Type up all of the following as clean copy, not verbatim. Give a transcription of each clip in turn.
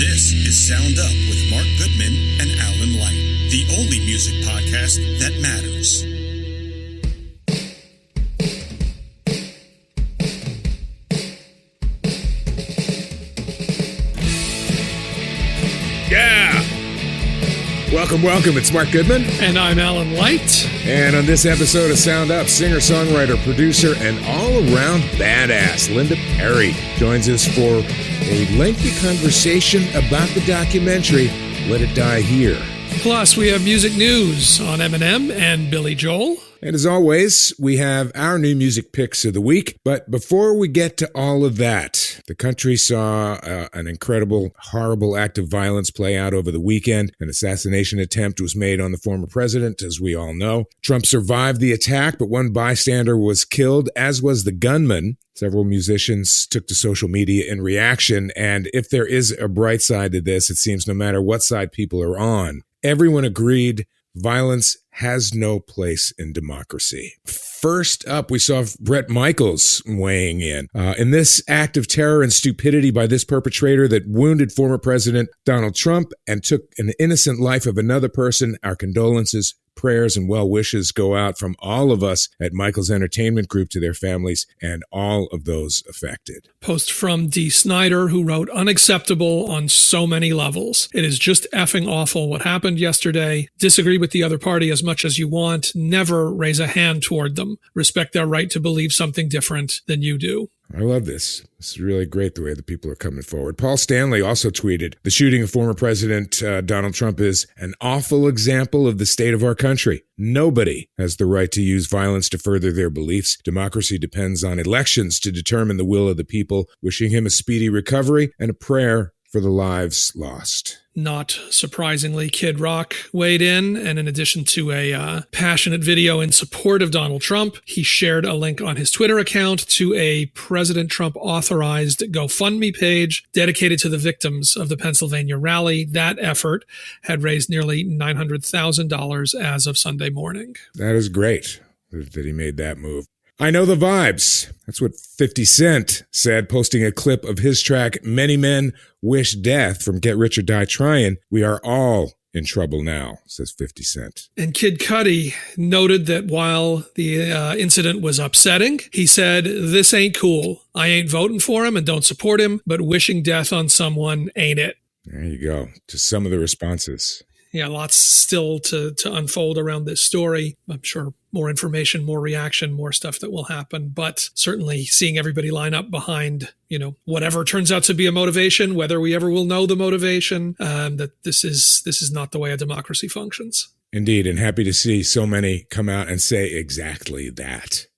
This is Sound Up with Mark Goodman and Alan Light, the only music podcast that matters. Yeah! Welcome. It's Mark Goodman. And I'm Alan Light. And on this episode of Sound Up, singer-songwriter, producer, and all-around badass Linda Perry joins us for a lengthy conversation about the documentary, Let It Die Here. Plus, we have music news on Eminem and Billy Joel. And as always, we have our new music picks of the week. But before we get to all of that, the country saw an incredible, horrible act of violence play out over the weekend. An assassination attempt was made on the former president, as we all know. Trump survived the attack, but one bystander was killed, as was the gunman. Several musicians took to social media in reaction. And if there is a bright side to this, it seems no matter what side people are on, everyone agreed violence has no place in democracy. First up, we saw Bret Michaels weighing in. In this act of terror and stupidity by this perpetrator that wounded former President Donald Trump and took an innocent life of another person, our condolences, prayers, and well wishes go out from all of us at Michaels Entertainment Group to their families and all of those affected. Post from D. Snyder, who wrote, unacceptable on so many levels. It is just effing awful what happened yesterday. Disagree with the other party as much as you want. Never raise a hand toward them. Respect their right to believe something different than you do. I love this. This is really great the way the people are coming forward. Paul Stanley also tweeted, the shooting of former President Donald Trump is an awful example of the state of our country. Nobody has the right to use violence to further their beliefs. Democracy depends on elections to determine the will of the people. Wishing him a speedy recovery and a prayer for the lives lost. Not surprisingly, Kid Rock weighed in, and in addition to a passionate video in support of Donald Trump, he shared a link on his Twitter account to a President Trump-authorized GoFundMe page dedicated to the victims of the Pennsylvania rally. That effort had raised nearly $900,000 as of Sunday morning. That is great that he made that move. I know the vibes. That's what 50 Cent said, posting a clip of his track, Many Men Wish Death from Get Rich or Die Tryin'. We are all in trouble now, says 50 Cent. And Kid Cudi noted that while the incident was upsetting, he said, this ain't cool. I ain't voting for him and don't support him, but wishing death on someone ain't it. There you go. Just some of the responses. Yeah, lots still to unfold around this story. I'm sure more information, more reaction, more stuff that will happen. But certainly seeing everybody line up behind, whatever turns out to be a motivation, whether we ever will know the motivation, that this is not the way a democracy functions. Indeed, and happy to see so many come out and say exactly that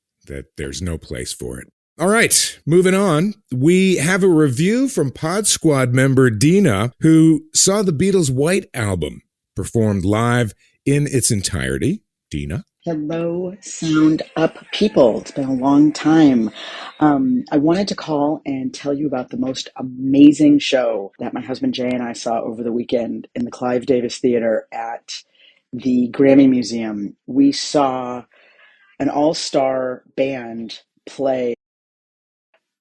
there's no place for it. All right, moving on. We have a review from Pod Squad member Dina, who saw the Beatles' White Album performed live in its entirety. Dina? Hello, Sound Up people. It's been a long time. I wanted to call and tell you about the most amazing show that my husband Jay and I saw over the weekend in the Clive Davis Theater at the Grammy Museum. We saw an all-star band play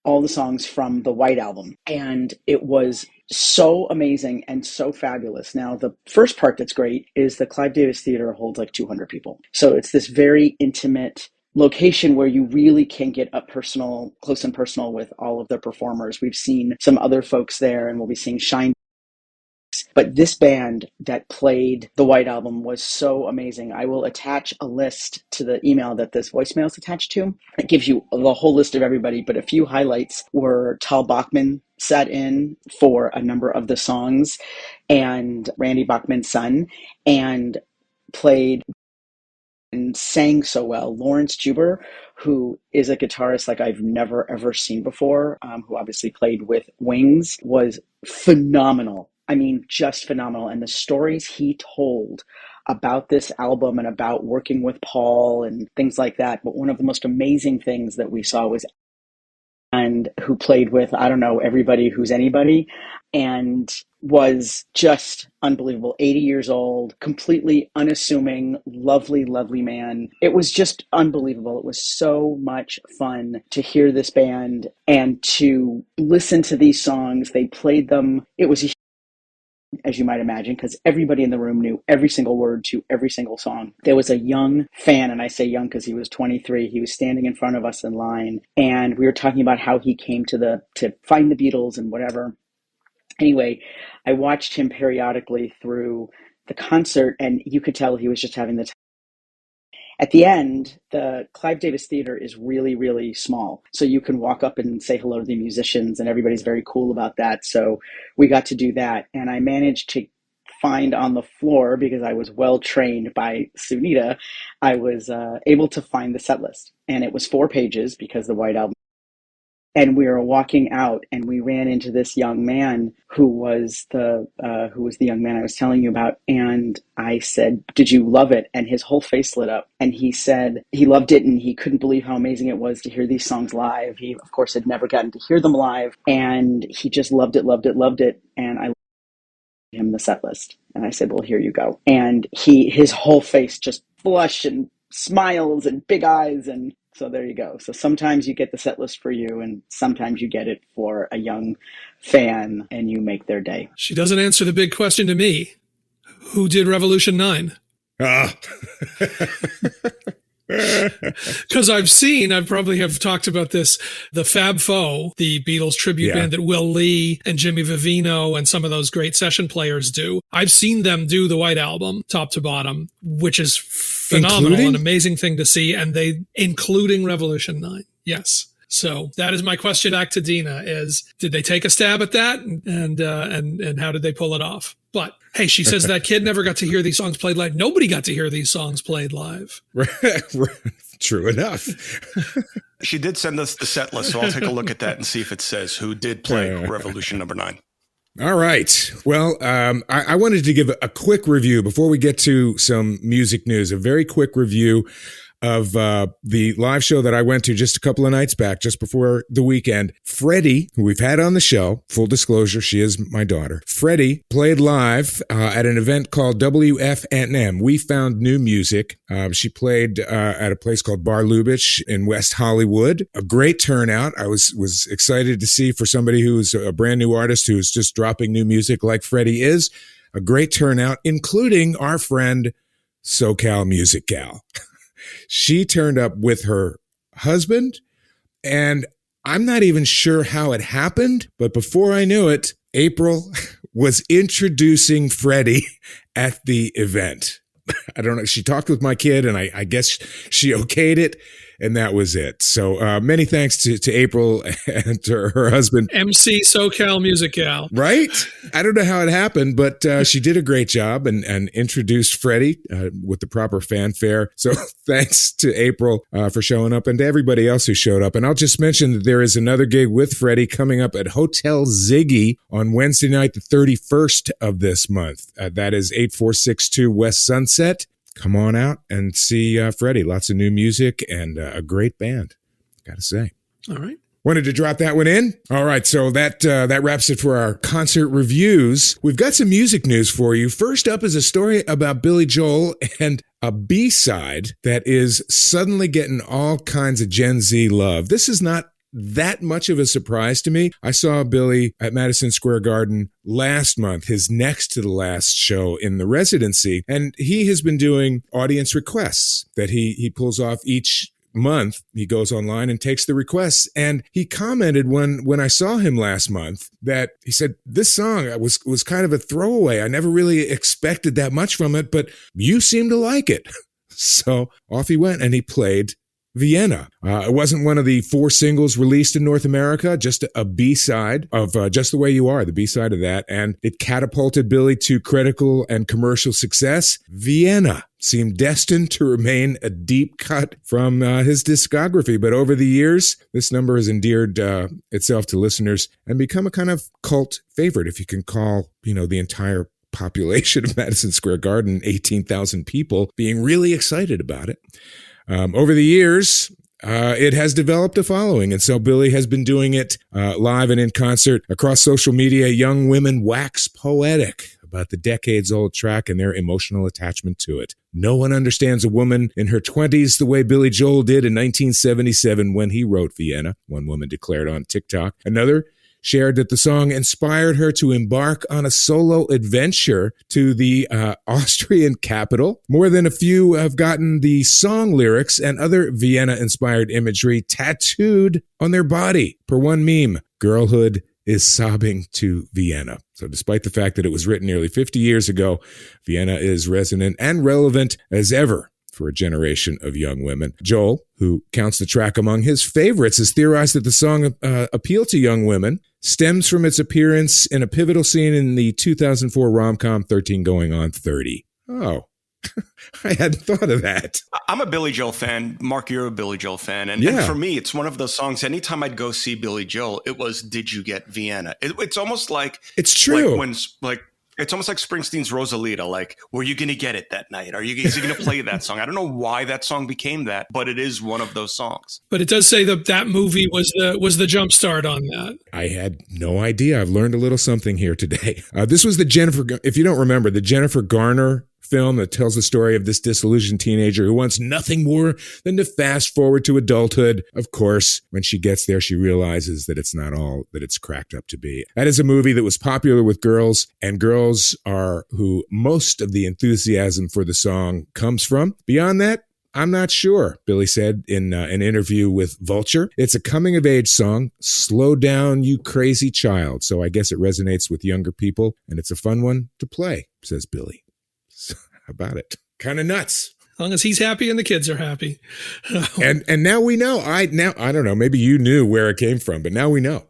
all the songs from the White Album, and it was so amazing and so fabulous. Now, the first part that's great is the Clive Davis Theater holds like 200 people. So it's this very intimate location where you really can get up close and personal with all of the performers. We've seen some other folks there, and we'll be seeing Shine. But this band that played the White Album was so amazing. I will attach a list to the email that this voicemail is attached to. It gives you the whole list of everybody, but a few highlights were Tal Bachman sat in for a number of the songs, and Randy Bachman's son, and played and sang so well. Lawrence Juber, who is a guitarist like I've never ever seen before, who obviously played with Wings, was phenomenal. I mean, just phenomenal. And the stories he told about this album and about working with Paul and things like that. But one of the most amazing things that we saw was, and who played with, I don't know, everybody who's anybody, and was just unbelievable. 80 years old, completely unassuming, lovely, lovely man. It was just unbelievable. It was so much fun to hear this band and to listen to these songs. They played them. It was a as you might imagine, because everybody in the room knew every single word to every single song. There was a young fan, and I say young because he was 23. He was standing in front of us in line, and we were talking about how he came to find the Beatles and whatever. Anyway, I watched him periodically through the concert, and you could tell he was just having the time. At the end, the Clive Davis Theater is really, really small. So you can walk up and say hello to the musicians, and everybody's very cool about that. So we got to do that. And I managed to find on the floor, because I was well trained by Sunita, I was able to find the set list. And it was 4 pages because the White Album. And we were walking out, and we ran into this young man who was the young man I was telling you about. And I said, "Did you love it?" And his whole face lit up. And he said he loved it, and he couldn't believe how amazing it was to hear these songs live. He, of course, had never gotten to hear them live, and he just loved it, loved it, loved it. And I him the set list, and I said, "Well, here you go." And his whole face just flushed and smiles and big eyes, and so there you go. So sometimes you get the set list for you, and sometimes you get it for a young fan, and you make their day. She doesn't answer the big question to me. Who did Revolution 9? Because I probably have talked about this, the Fab Four, the Beatles tribute band that Will Lee and Jimmy Vivino and some of those great session players do. I've seen them do the White Album top to bottom, which is phenomenal, an amazing thing to see. And including Revolution 9. Yes. So that is my question back to Dina is, did they take a stab at that? And how did they pull it off? But hey, she says that kid never got to hear these songs played live. Nobody got to hear these songs played live. True enough. She did send us the set list, so I'll take a look at that and see if it says who did play Revolution number 9. All right. Well, I wanted to give a quick review before we get to some music news, a very quick review of the live show that I went to just a couple of nights back, just before the weekend. Freddie, who we've had on the show, full disclosure, she is my daughter. Freddie played live at an event called WFNM. We Found New Music. She played at a place called Bar Lubitsch in West Hollywood. A great turnout. I was excited to see, for somebody who's a brand new artist who's just dropping new music like Freddie is, a great turnout, including our friend SoCal Music Gal. She turned up with her husband, and I'm not even sure how it happened, but before I knew it, April was introducing Freddie at the event. I don't know. She talked with my kid, and I guess she okayed it, and that was it. So many thanks to April and to her husband. MC SoCal Music Gal. Right? I don't know how it happened, but she did a great job and introduced Freddie with the proper fanfare. So thanks to April for showing up, and to everybody else who showed up. And I'll just mention that there is another gig with Freddie coming up at Hotel Ziggy on Wednesday night, the 31st of this month. That is 8462 West Sunset. Come on out and see Freddie. Lots of new music and a great band, gotta say. All right. Wanted to drop that one in. All right, so that wraps it for our concert reviews. We've got some music news for you. First up is a story about Billy Joel and a B-side that is suddenly getting all kinds of Gen Z love. This is not that much of a surprise to me. I saw Billy at Madison Square Garden last month, his next to the last show in the residency, and he has been doing audience requests that he pulls off each month. He goes online and takes the requests, and he commented when I saw him last month that he said, "This song was kind of a throwaway. I never really expected that much from it, but you seem to like it." So off he went, and he played Vienna. It wasn't one of the 4 singles released in North America, just a B-side of Just the Way You Are, the B-side of that, and it catapulted Billy to critical and commercial success. Vienna seemed destined to remain a deep cut from his discography, but over the years, this number has endeared itself to listeners and become a kind of cult favorite, if you can call, the entire population of Madison Square Garden, 18,000 people, being really excited about it. Over the years, it has developed a following, and so Billy has been doing it live and in concert across social media. Young women wax poetic about the decades-old track and their emotional attachment to it. No one understands a woman in her 20s the way Billy Joel did in 1977 when he wrote Vienna, one woman declared on TikTok. Another shared that the song inspired her to embark on a solo adventure to the Austrian capital. More than a few have gotten the song lyrics and other Vienna-inspired imagery tattooed on their body. Per one meme, girlhood is sobbing to Vienna. So despite the fact that it was written nearly 50 years ago, Vienna is resonant and relevant as ever for a generation of young women. Joel, who counts the track among his favorites, has theorized that the song appeal to young women stems from its appearance in a pivotal scene in the 2004 rom-com 13 Going on 30. Oh, I hadn't thought of that. I'm a Billy Joel fan. Mark, you're a Billy Joel fan. And for me, it's one of those songs. Anytime I'd go see Billy Joel, it was Did You Get Vienna? It's almost like it's true. It's almost like Springsteen's Rosalita. Like, were you going to get it that night? Is he going to play that song? I don't know why that song became that, but it is one of those songs. But it does say that movie was the jump start on that. I had no idea. I've learned a little something here today. This was if you don't remember, the Jennifer Garner film that tells the story of this disillusioned teenager who wants nothing more than to fast forward to adulthood. Of course, when she gets there, she realizes that it's not all that it's cracked up to be. That is a movie that was popular with girls, and girls are who most of the enthusiasm for the song comes from. Beyond that, I'm not sure, Billy said in an interview with Vulture. It's a coming-of-age song. Slow down, you crazy child. So I guess it resonates with younger people, and it's a fun one to play, says Billy. So, how about it? Kind of nuts. As long as he's happy and the kids are happy. and now we know. I don't know. Maybe you knew where it came from, but now we know.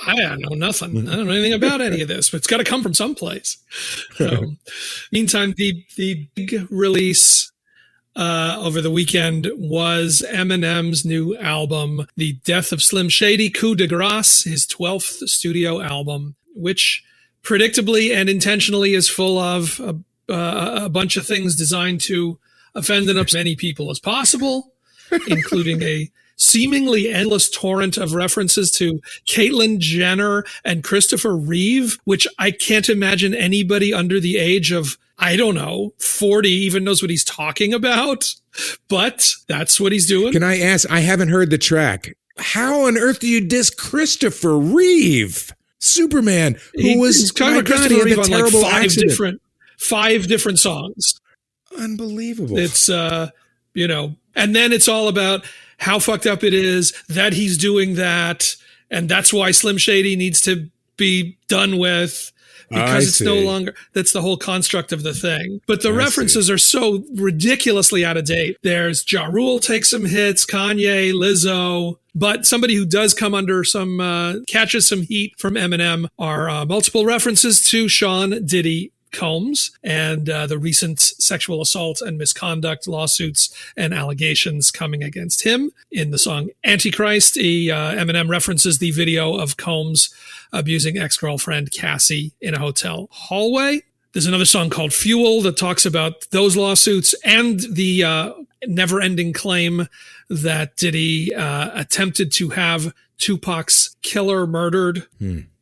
I know nothing. I don't know anything about any of this, but it's got to come from someplace. Meantime, the big release over the weekend was Eminem's new album, The Death of Slim Shady, Coup de Grace, his 12th studio album, which predictably and intentionally is full of a bunch of things designed to offend as many people as possible, including a seemingly endless torrent of references to Caitlyn Jenner and Christopher Reeve, which I can't imagine anybody under the age of, 40 even knows what he's talking about. But that's what he's doing. Can I ask, I haven't heard the track. How on earth do you diss Christopher Reeve? Superman, who was talking about Christopher Reeve on like five different songs. Unbelievable. It's, and then it's all about how fucked up it is that he's doing that. And that's why Slim Shady needs to be done with, because it's no longer, that's the whole construct of the thing. But the references are so ridiculously out of date. There's Ja Rule takes some hits, Kanye, Lizzo. But somebody who does come under catches some heat from Eminem are multiple references to Sean Diddy Combs and the recent sexual assault and misconduct lawsuits and allegations coming against him. In the song Antichrist, Eminem references the video of Combs abusing ex-girlfriend Cassie in a hotel hallway. There's another song called Fuel that talks about those lawsuits and the never-ending claim that Diddy attempted to have Tupac's killer murdered.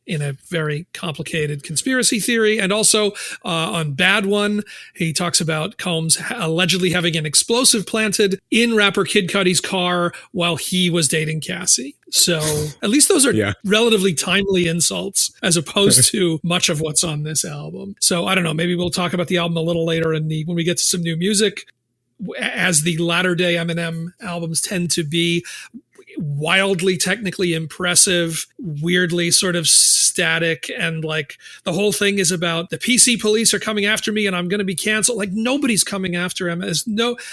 In a very complicated conspiracy theory. And also on Bad One, he talks about Combs allegedly having an explosive planted in rapper Kid Cudi's car while he was dating Cassie. So at least those are relatively timely insults as opposed to much of what's on this album. So I don't know, maybe we'll talk about the album a little later when we get to some new music, as the latter day Eminem albums tend to be. Wildly technically impressive, weirdly sort of static, and like the whole thing is about the PC police are coming after me and I'm going to be canceled. Like nobody's coming after him.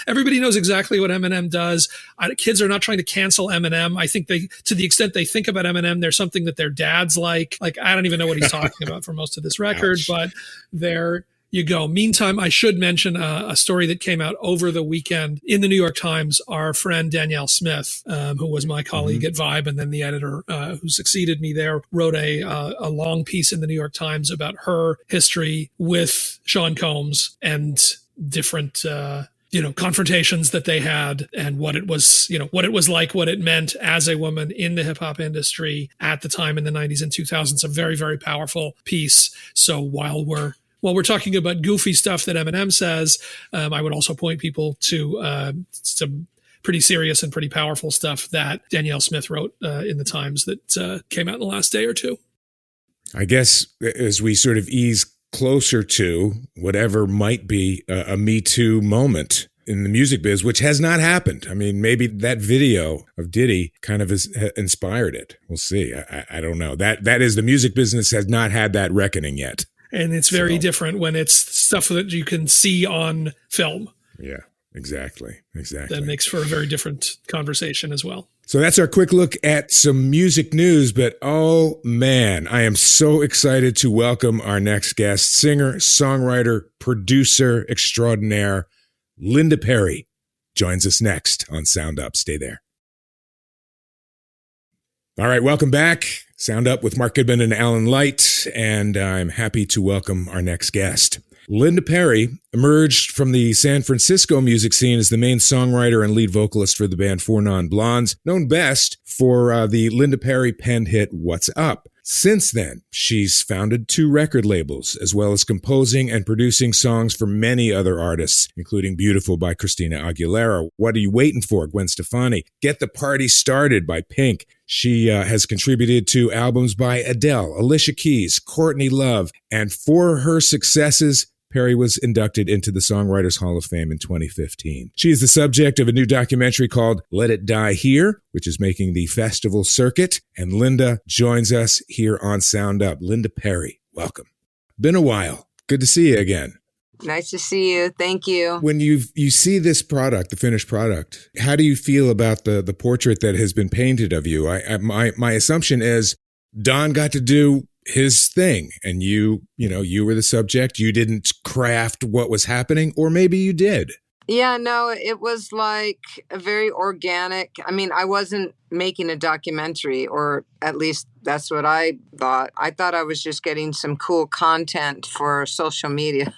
Everybody knows exactly what Eminem does. Kids are not trying to cancel Eminem. I think to the extent they think about Eminem, there's something that their dads like I don't even know what he's talking about for most of this record, but they're you go. Meantime, I should mention a story that came out over the weekend in the New York Times. Our friend Danielle Smith, who was my colleague at Vibe and then the editor who succeeded me there, wrote a long piece in the New York Times about her history with Sean Combs and different confrontations that they had and what it was like, what it meant as a woman in the hip hop industry at the time in the 90s and 2000s. A very, very powerful piece. So while we're talking about goofy stuff that Eminem says, I would also point people to some pretty serious and pretty powerful stuff that Danielle Smith wrote in the Times that came out in the last day or two. I guess as we sort of ease closer to whatever might be a Me Too moment in the music biz, which has not happened. I mean, maybe that video of Diddy kind of has inspired it. We'll see. I don't know. That is, the music business has not had that reckoning yet. And it's very different when it's stuff that you can see on film. Yeah, exactly. That makes for a very different conversation as well. So that's our quick look at some music news, but oh man, I am so excited to welcome our next guest, singer, songwriter, producer extraordinaire, Linda Perry, joins us next on Sound Up. Stay there. All right, welcome back. Sound Up with Mark Goodman and Alan Light, and I'm happy to welcome our next guest. Linda Perry emerged from the San Francisco music scene as the main songwriter and lead vocalist for the band Four Non Blondes, known best for the Linda Perry penned hit What's Up. Since then, she's founded 2 record labels, as well as composing and producing songs for many other artists, including Beautiful by Christina Aguilera, What Are You Waiting For? Gwen Stefani, Get the Party Started by Pink. She has contributed to albums by Adele, Alicia Keys, Courtney Love, and for her successes, Perry was inducted into the Songwriters Hall of Fame in 2015. She is the subject of a new documentary called Let It Die Here, which is making the festival circuit. And Linda joins us here on Sound Up. Linda Perry, welcome. Been a while. Good to see you again. Nice to see you. Thank you. When you see this product, the finished product, how do you feel about the portrait that has been painted of you? My assumption is Don got to do his thing, and you were the subject. You didn't craft what was happening, or maybe you did. Yeah, no, it was like a very organic. I mean, I wasn't making a documentary, or at least that's what I thought. I thought I was just getting some cool content for social media.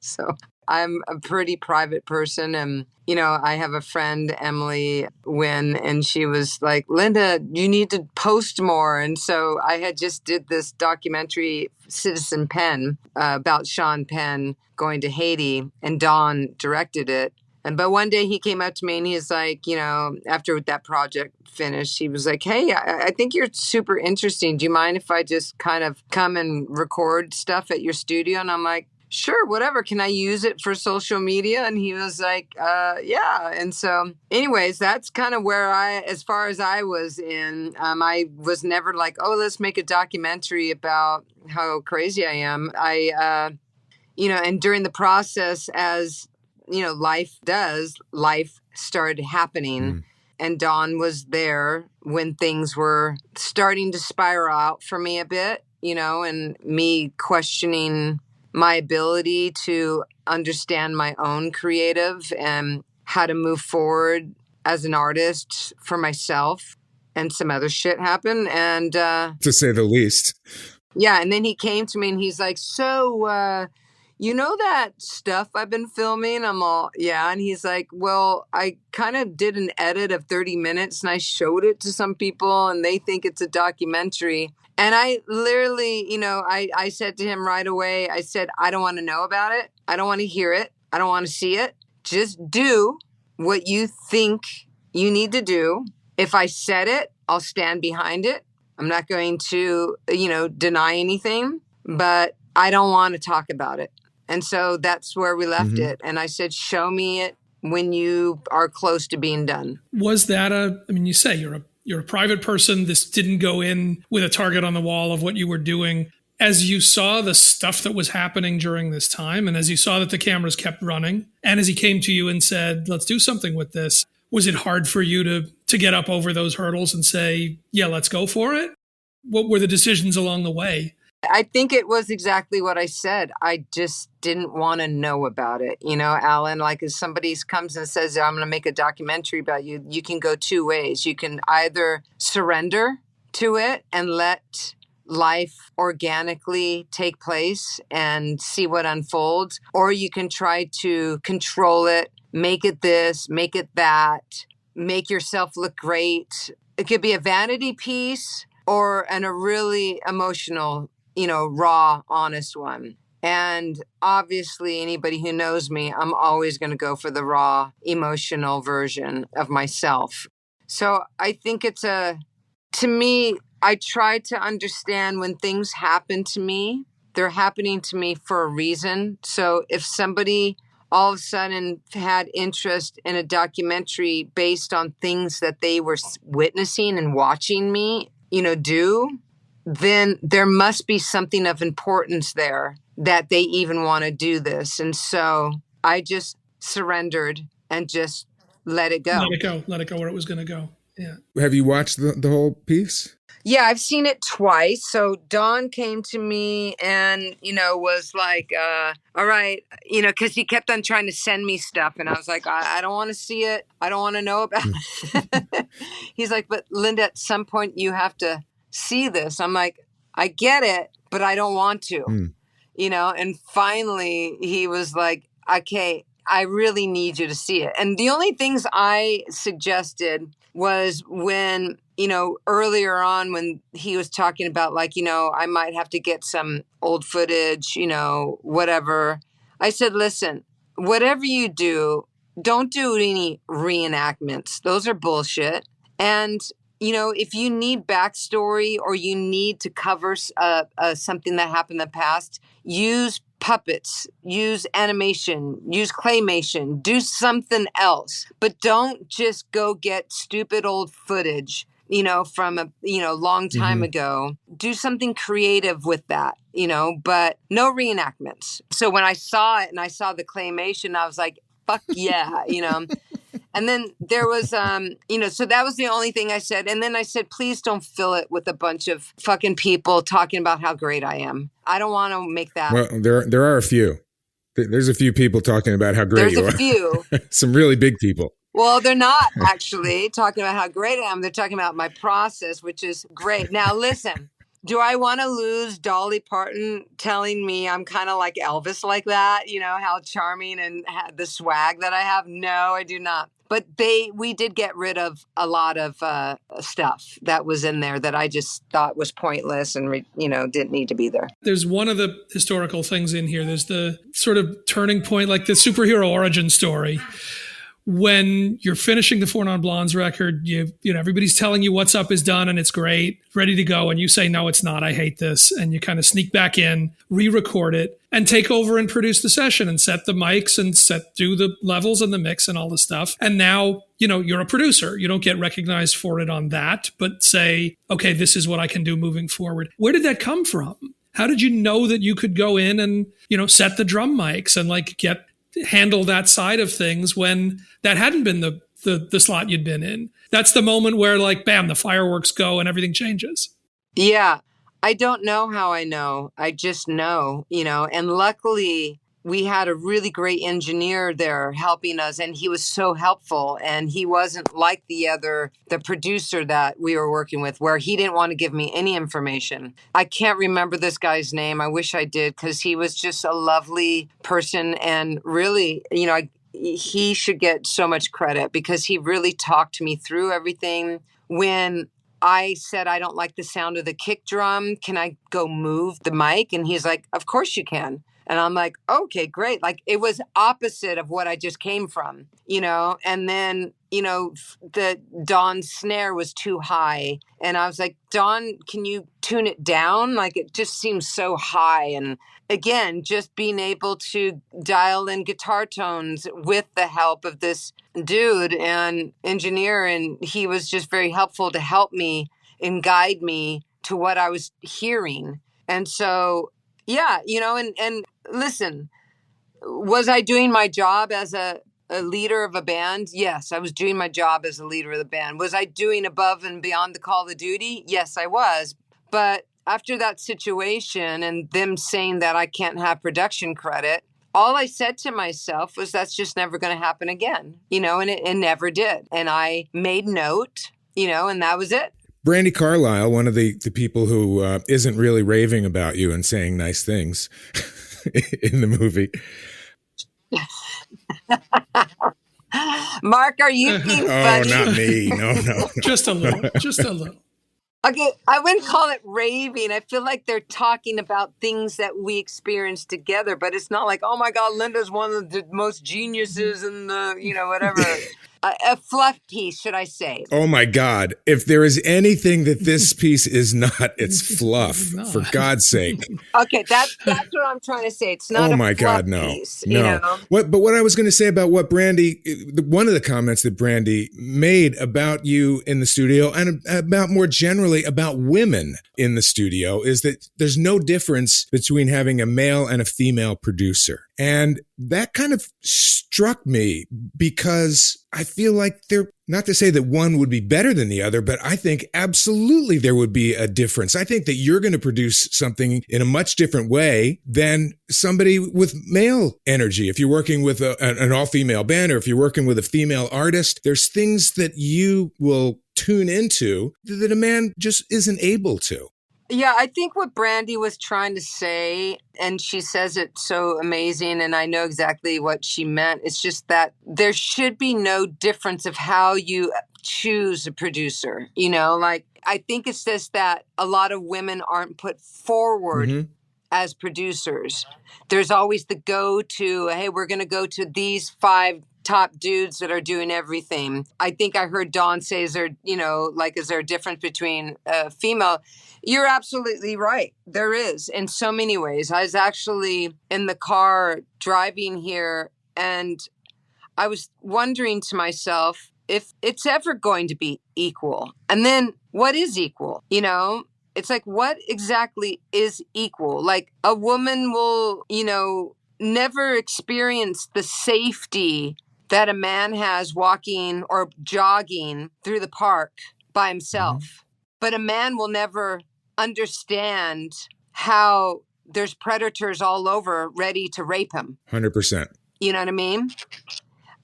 So I'm a pretty private person, and I have a friend, Emily Wynn, and she was like, Linda, you need to post more. And so I had just did this documentary, Citizen Penn, about Sean Penn going to Haiti, and Don directed it. But one day he came up to me and he's like, after that project finished, he was like, hey, I think you're super interesting. Do you mind if I just kind of come and record stuff at your studio? And I'm like, sure, whatever. Can I use it for social media? And he was like, yeah. And so anyways, that's kind of where as far as I was in, I was never like, oh, let's make a documentary about how crazy I am. And during the process, as, life does, life started happening. And Don was there when things were starting to spiral out for me a bit, and me questioning my ability to understand my own creative and how to move forward as an artist for myself. And some other shit happened. And to say the least. Yeah. And then he came to me and he's like, so, that stuff I've been filming? I'm all, yeah. And he's like, well, I kind of did an edit of 30 minutes and I showed it to some people and they think it's a documentary. And I literally, I said to him right away, I said, I don't want to know about it. I don't want to hear it. I don't want to see it. Just do what you think you need to do. If I said it, I'll stand behind it. I'm not going to, deny anything, but I don't want to talk about it. And so that's where we left it. And I said, show me it when you are close to being done. Was that you say you're a private person. This didn't go in with a target on the wall of what you were doing. As you saw the stuff that was happening during this time, and as you saw that the cameras kept running, and as he came to you and said, let's do something with this, was it hard for you to get up over those hurdles and say, yeah, let's go for it? What were the decisions along the way? I think it was exactly what I said. I just didn't want to know about it. Alan, like if somebody comes and says, I'm going to make a documentary about you, you can go 2 ways. You can either surrender to it and let life organically take place and see what unfolds, or you can try to control it, make it this, make it that, make yourself look great. It could be a vanity piece or a really emotional, raw, honest one. And obviously, anybody who knows me, I'm always going to go for the raw, emotional version of myself. So I think to me, I try to understand when things happen to me, they're happening to me for a reason. So if somebody all of a sudden had interest in a documentary based on things that they were witnessing and watching me, do, then there must be something of importance there that they even want to do this. And so I just surrendered and just let it go. Let it go where it was going to go. Yeah. Have you watched the whole piece? Yeah, I've seen it twice. So Don came to me and, was like, all right, because he kept on trying to send me stuff. And I was like, I don't want to see it. I don't want to know about it. He's like, but Linda, at some point you have to see this. I'm like, I get it, but I don't want to, and finally he was like, okay, I really need you to see it. And the only things I suggested was when, earlier on when he was talking about like, I might have to get some old footage, whatever. I said, listen, whatever you do, don't do any reenactments. Those are bullshit. And, if you need backstory or you need to cover something that happened in the past, use puppets, use animation, use claymation, do something else. But don't just go get stupid old footage, from a, long time ago. Do something creative with that, but no reenactments. So when I saw it and I saw the claymation, I was like, fuck yeah, And then there was, so that was the only thing I said. And then I said, please don't fill it with a bunch of fucking people talking about how great I am. I don't want to make that. Well, there are a few. There's a few people talking about how great you are. There's a few. Some really big people. Well, they're not actually talking about how great I am. They're talking about my process, which is great. Now, listen. Do I want to lose Dolly Parton telling me I'm kind of like Elvis like that? How charming and the swag that I have? No, I do not. But we did get rid of a lot of stuff that was in there that I just thought was pointless and, didn't need to be there. There's one of the historical things in here. There's the sort of turning point, like the superhero origin story. When you're finishing the Four Non Blondes record, everybody's telling you what's up is done and it's great, ready to go. And you say, no, it's not. I hate this. And you kind of sneak back in, re-record it and take over and produce the session and set the mics and do the levels and the mix and all the stuff. And now, you're a producer. You don't get recognized for it on that, but say, okay, this is what I can do moving forward. Where did that come from? How did you know that you could go in and, set the drum mics and handle that side of things when that hadn't been the slot you'd been in? That's the moment where bam, the fireworks go and everything changes. Yeah. I don't know how I know. I just know, and luckily we had a really great engineer there helping us, and he was so helpful. And he wasn't like the producer that we were working with, where he didn't want to give me any information. I can't remember this guy's name. I wish I did, because he was just a lovely person. And really, he should get so much credit because he really talked me through everything. When I said, I don't like the sound of the kick drum, can I go move the mic? And he's like, of course you can. And I'm like, okay, great. It was opposite of what I just came from, and then, the Don's snare was too high. And I was like, Don, can you tune it down? It just seems so high. And again, just being able to dial in guitar tones with the help of this dude and engineer. And he was just very helpful to help me and guide me to what I was hearing. And so, yeah, and listen, was I doing my job as a leader of a band? Yes, I was doing my job as a leader of the band. Was I doing above and beyond the call of duty? Yes, I was. But after that situation and them saying that I can't have production credit, all I said to myself was that's just never going to happen again, and it never did. And I made note, and that was it. Brandi Carlile, one of the people who isn't really raving about you and saying nice things in the movie. Mark, are you being funny? Oh, not me. No. Just a little. Okay, I wouldn't call it raving. I feel like they're talking about things that we experienced together, but it's not like, oh my God, Linda's one of the most geniuses in the, whatever. a fluff piece, should I say. Oh my God. If there is anything that this piece is not, it's fluff, for God's sake. Okay, that's what I'm trying to say. It's not Oh a my fluff God, no. piece, No. you know? But what I was going to say about what Brandy, one of the comments that Brandy made about you in the studio and about more generally about women in the studio is that there's no difference between having a male and a female producer. And that kind of struck me because I feel like not to say that one would be better than the other, but I think absolutely there would be a difference. I think that you're going to produce something in a much different way than somebody with male energy. If you're working with an all-female band or if you're working with a female artist, there's things that you will tune into that a man just isn't able to. Yeah, I think what Brandy was trying to say, and she says it so amazing, and I know exactly what she meant. It's just that there should be no difference of how you choose a producer. You know, like, I think it's just that a lot of women aren't put forward as producers. There's always the go-to, hey, we're going to go to these 5 top dudes that are doing everything. I think I heard Dawn say, is there a difference between female? You're absolutely right. There is, in so many ways. I was actually in the car driving here, and I was wondering to myself if it's ever going to be equal. And then what is equal? You know, it's like, what exactly is equal? Like, a woman will, never experience the safety that a man has walking or jogging through the park by himself. But a man will never understand how there's predators all over ready to rape him. 100%. You know what I mean?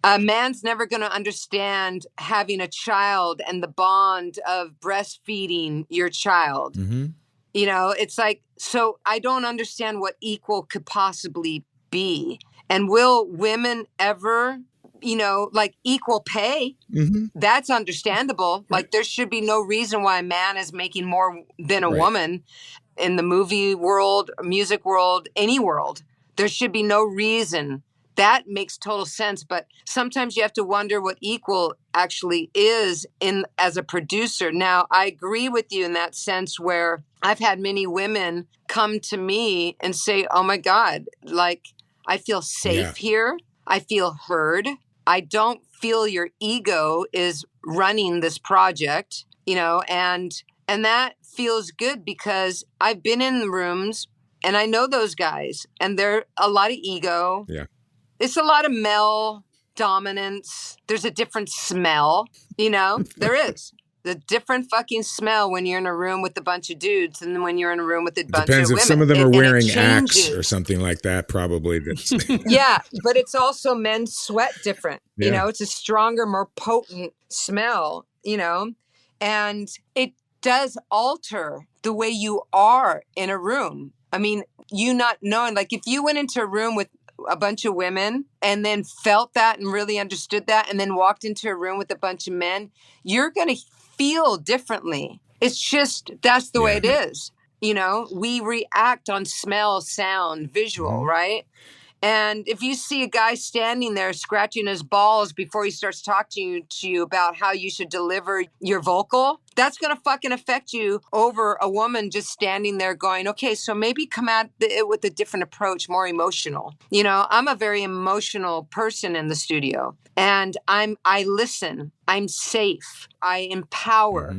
A man's never going to understand having a child and the bond of breastfeeding your child. You know, it's like, so I don't understand what equal could possibly be. And will women ever, like, equal pay? That's understandable. Like, there should be no reason why a man is making more than a woman in the movie world, music world, any world. There should be no reason. That makes total sense. But sometimes you have to wonder what equal actually is as a producer. Now, I agree with you in that sense where I've had many women come to me and say, oh my God, like, I feel safe here. I feel heard. I don't feel your ego is running this project, and that feels good because I've been in the rooms and I know those guys, and they're a lot of ego. Yeah. It's a lot of male dominance. There's a different smell, there is. The different fucking smell when you're in a room with a bunch of dudes and when you're in a room with a bunch of women. Depends if some of them are wearing Axe or something like that, probably. Yeah, but it's also men sweat different. It's a stronger, more potent smell, and it does alter the way you are in a room. I mean, you not knowing, like, if you went into a room with a bunch of women and then felt that and really understood that and then walked into a room with a bunch of men, you're going to feel differently. It's just, that's the way it is. We react on smell, sound, visual, right? And if you see a guy standing there scratching his balls before he starts talking to you about how you should deliver your vocal, that's going to fucking affect you over a woman just standing there going, okay, so maybe come at it with a different approach, more emotional. I'm a very emotional person in the studio, and I listen. I'm safe. I empower.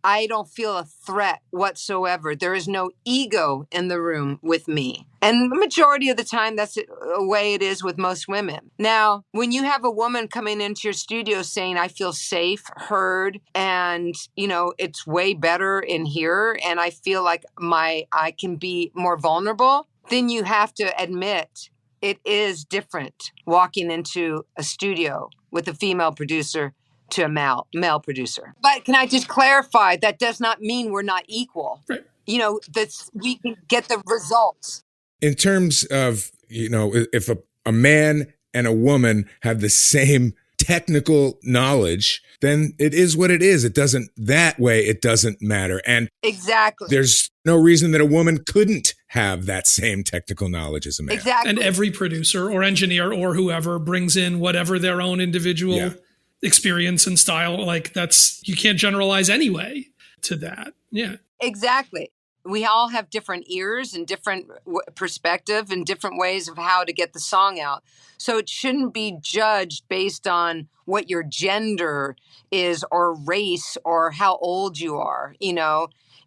I don't feel a threat whatsoever. There is no ego in the room with me. And the majority of the time, that's a way it is with most women. Now, when you have a woman coming into your studio saying, I feel safe, heard, and, it's way better in here, and I feel like I can be more vulnerable, then you have to admit it is different walking into a studio with a female producer to a male producer. But can I just clarify, that does not mean we're not equal. Right. We can get the results. In terms of, if a man and a woman have the same technical knowledge, then it is what it is. It doesn't matter. And exactly, there's no reason that a woman couldn't have that same technical knowledge as a man. Exactly. And every producer or engineer or whoever brings in whatever their own individual experience and style. Like you can't generalize anyway to that. Yeah. Exactly. We all have different ears and different perspective and different ways of how to get the song out. So it shouldn't be judged based on what your gender is or race or how old you are.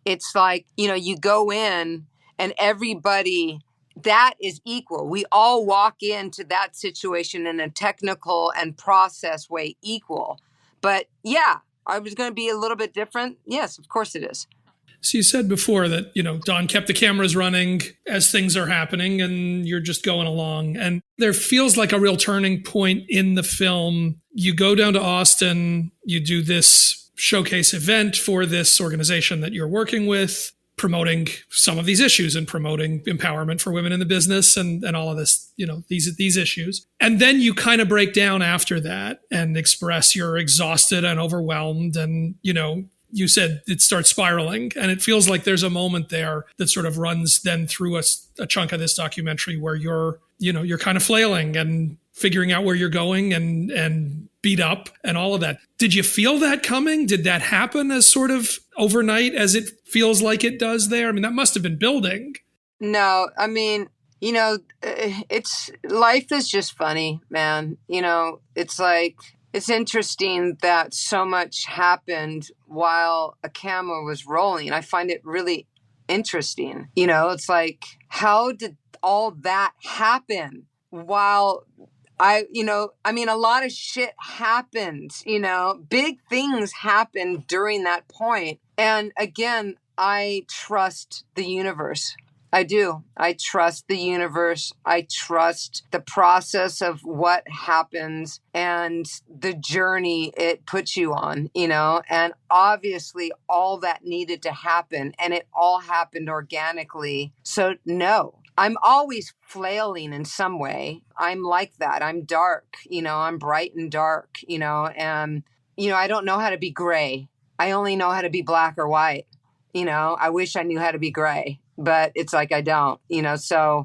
It's like, you go in and everybody that is equal. We all walk into that situation in a technical and process way equal. But yeah, I was going to be a little bit different. Yes, of course it is. So you said before that, Don kept the cameras running as things are happening and you're just going along. And there feels like a real turning point in the film. You go down to Austin, you do this showcase event for this organization that you're working with, promoting some of these issues and promoting empowerment for women in the business and all of this, these issues. And then you kind of break down after that and express you're exhausted and overwhelmed and, you said it starts spiraling, and it feels like there's a moment there that sort of runs then through a chunk of this documentary where you're kind of flailing and figuring out where you're going and beat up and all of that. Did you feel that coming? Did that happen as sort of overnight as it feels like it does there? I mean, that must have been building. No, I mean, life is just funny, man. It's like, it's interesting that so much happened while a camera was rolling. I find it really interesting. It's like, how did all that happen while a lot of shit happened, big things happened during that point. And again, I trust the universe. I do. I trust the universe. I trust the process of what happens and the journey it puts you on, and obviously all that needed to happen and it all happened organically. So no, I'm always flailing in some way. I'm like that. I'm dark, I'm bright and dark, and, I don't know how to be gray. I only know how to be black or white. I wish I knew how to be gray. But it's like, I don't, so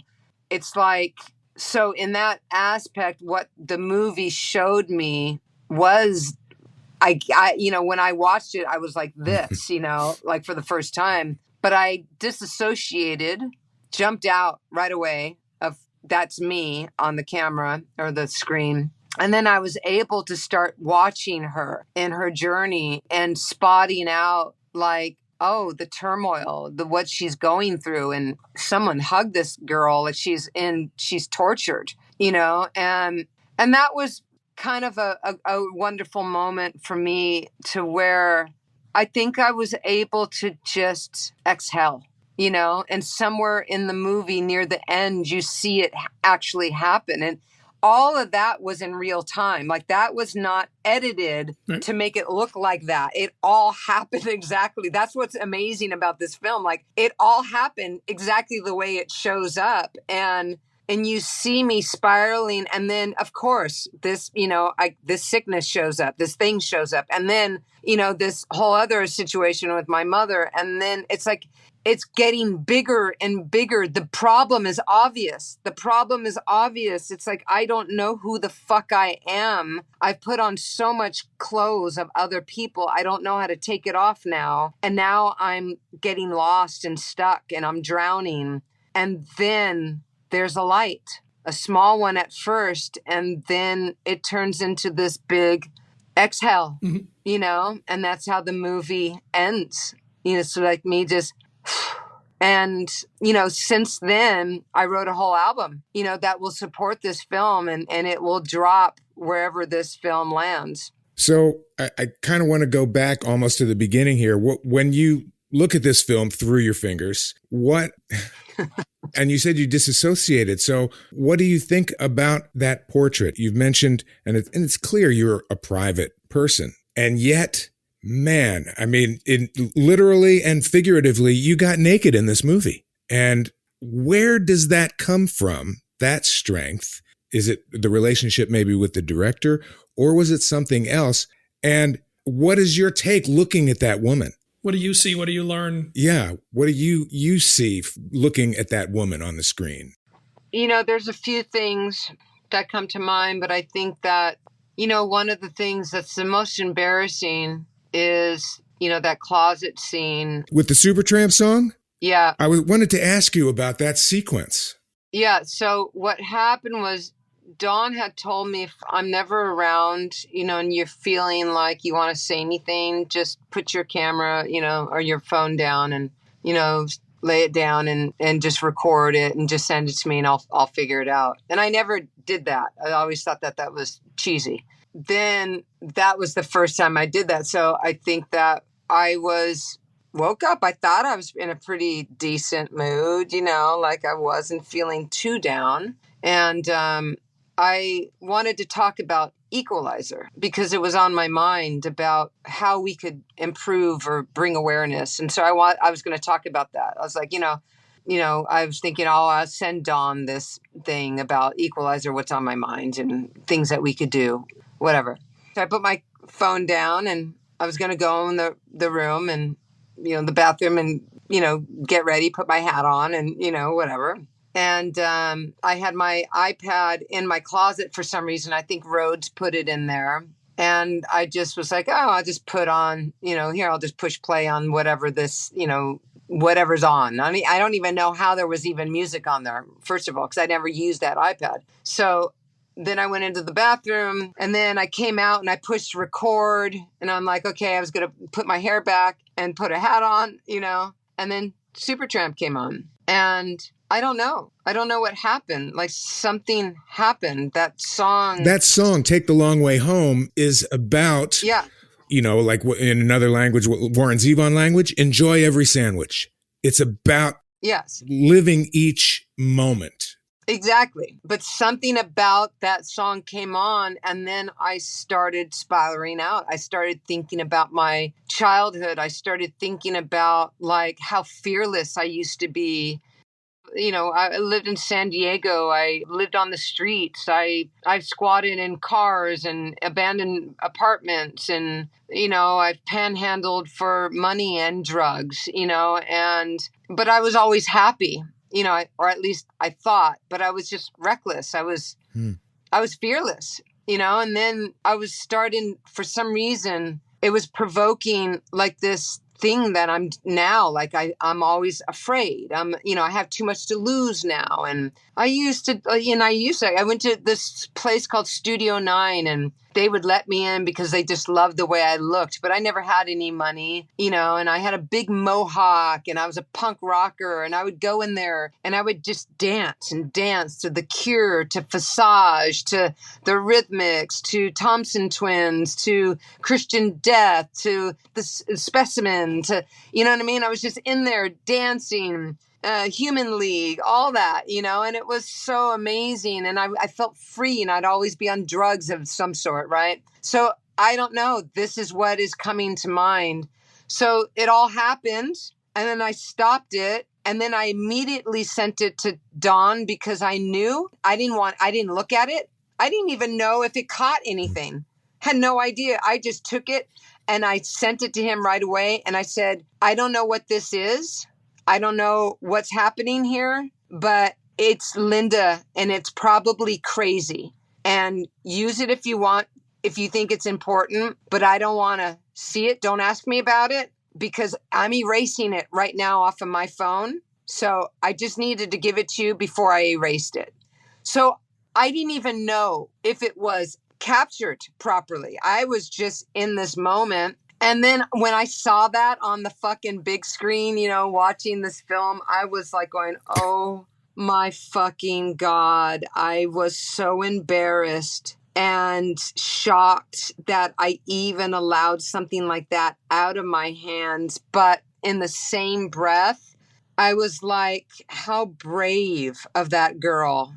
it's like, so in that aspect, what the movie showed me was, I when I watched it, I was like this, like for the first time, but I disassociated, jumped out right away of that's me on the camera or the screen. And then I was able to start watching her in her journey and spotting out like, oh, the turmoil, what she's going through, and someone hugged this girl like she's tortured, and that was kind of a wonderful moment for me to where I think I was able to just exhale, and somewhere in the movie near the end, you see it actually happen. And all of that was in real time. Like that was not edited to make it look like that. It all happened exactly. That's what's amazing about this film. Like it all happened exactly the way it shows up. And you see me spiraling. And then of course this, this sickness shows up, this thing shows up. And then, this whole other situation with my mother. And then it's like, it's getting bigger and bigger. The problem is obvious. It's like, I don't know who the fuck I am. I've put on so much clothes of other people. I don't know how to take it off now. And now I'm getting lost and stuck and I'm drowning. And then there's a light, a small one at first. And then it turns into this big exhale, and that's how the movie ends. So like me just... And, since then, I wrote a whole album, that will support this film and it will drop wherever this film lands. So I kind of want to go back almost to the beginning here. When you look at this film through your fingers, and you said you disassociated. So what do you think about that portrait? You've mentioned, and it's clear you're a private person, and yet... Man, I mean, literally and figuratively, you got naked in this movie. And where does that come from, that strength? Is it the relationship maybe with the director, or was it something else? And what is your take looking at that woman? What do you see? What do you learn? Yeah, what do you see looking at that woman on the screen? There's a few things that come to mind, but I think that One of the things that's the most embarrassing is, that closet scene. With the Supertramp song? Yeah. I wanted to ask you about that sequence. Yeah. So what happened was Dawn had told me if I'm never around, and you're feeling like you want to say anything, just put your camera, or your phone down and, lay it down and just record it and just send it to me and I'll figure it out. And I never did that. I always thought that was cheesy. Then that was the first time I did that. So I think that I woke up. I thought I was in a pretty decent mood, like I wasn't feeling too down. And I wanted to talk about Equalizer because it was on my mind about how we could improve or bring awareness. And so I was going to talk about that. I was like, I was thinking, I'll send Dawn this thing about Equalizer, what's on my mind and things that we could do, whatever. So I put my phone down and I was going to go in the room and, the bathroom and, get ready, put my hat on and, whatever. And I had my iPad in my closet for some reason. I think Rhodes put it in there. And I just was like, I'll just put on, here, I'll just push play on whatever this, whatever's on. I mean, I don't even know how there was even music on there, first of all, because I never used that iPad. So then I went into the bathroom and then I came out and I pushed record. And I'm like, okay, I was going to put my hair back and put a hat on, and then Supertramp came on. And I don't know. I don't know what happened. Like something happened. That song, Take the Long Way Home, is about, like in another language, Warren Zevon language, enjoy every sandwich. It's about living each moment. Exactly. But something about that song came on and then I started spiraling out. I started thinking about my childhood. I started thinking about like how fearless I used to be. I lived in San Diego. I lived on the streets. I squatted in cars and abandoned apartments. And, I've panhandled for money and drugs, but I was always happy, or at least I thought, but I was just reckless. I was fearless, and then I was starting, for some reason, it was provoking like this thing that I'm now, like I'm always afraid. I have too much to lose now. And I went to this place called Studio 9 and they would let me in because they just loved the way I looked, but I never had any money, and I had a big mohawk and I was a punk rocker and I would go in there and I would just dance to The Cure, to Visage, to the Rhythmics, to Thompson Twins, to Christian Death, to the Specimen, to, you know what I mean? I was just in there dancing, Human League, all that, and it was so amazing. And I felt free and I'd always be on drugs of some sort, right? So I don't know. This is what is coming to mind. So it all happened and then I stopped it. And then I immediately sent it to Dawn because I knew I didn't look at it. I didn't even know if it caught anything. Had no idea. I just took it and I sent it to him right away. And I said, I don't know what this is. I don't know what's happening here, but it's Linda and it's probably crazy. And use it if you want, if you think it's important, but I don't want to see it. Don't ask me about it because I'm erasing it right now off of my phone. So I just needed to give it to you before I erased it. So I didn't even know if it was captured properly. I was just in this moment. And then when I saw that on the fucking big screen, watching this film, I was like going, oh my fucking God. I was so embarrassed and shocked that I even allowed something like that out of my hands. But in the same breath, I was like, how brave of that girl,